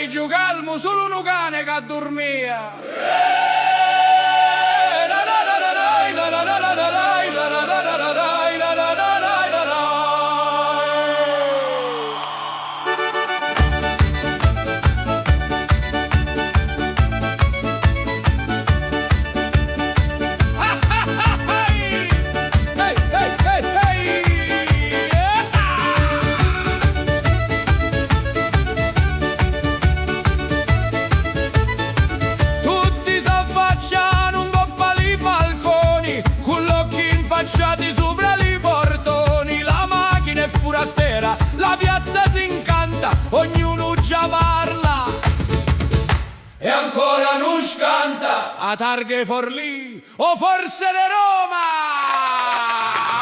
pomeriggio calmo, solo un cane che dormia. Facciati sopra i portoni, la macchina è furastera, la piazza si incanta, ognuno già parla e ancora non scanta a targhe Forlì o forse di Roma.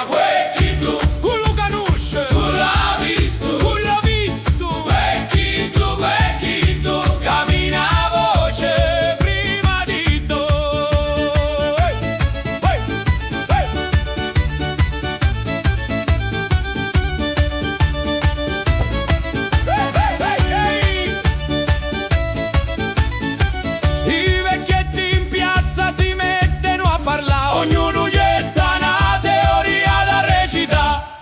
Uè, chi tu? Quello conosce, tu l'ha visto, tu l'ha visto. Uè, chi tu, cammina a voce prima di tu.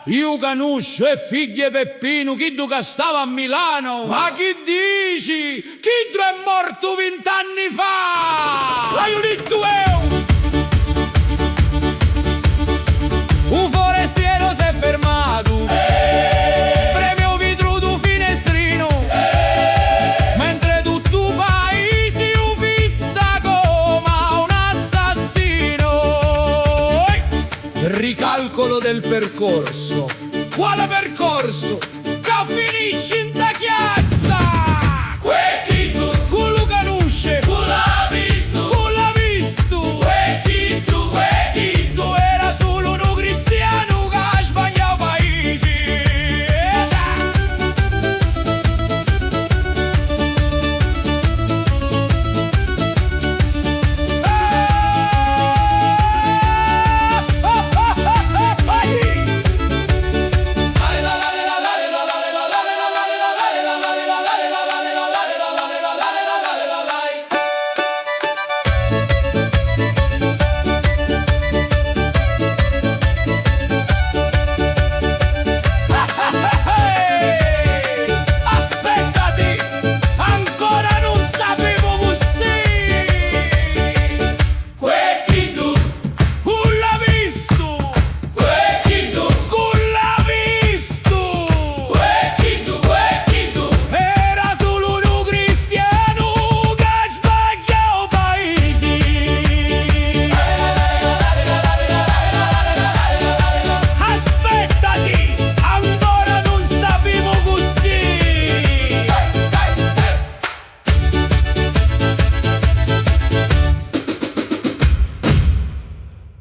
Io conosco e figlie Peppino, chi tu che stava a Milano. Ma chi dici? Chi tu è morto 20 anni fa? L'hai udito un forestiero si è fermato, premio vitro tu finestrino, mentre tutto paese lo fissa come un assassino. Ricalcolo del percorso. Quale percorso?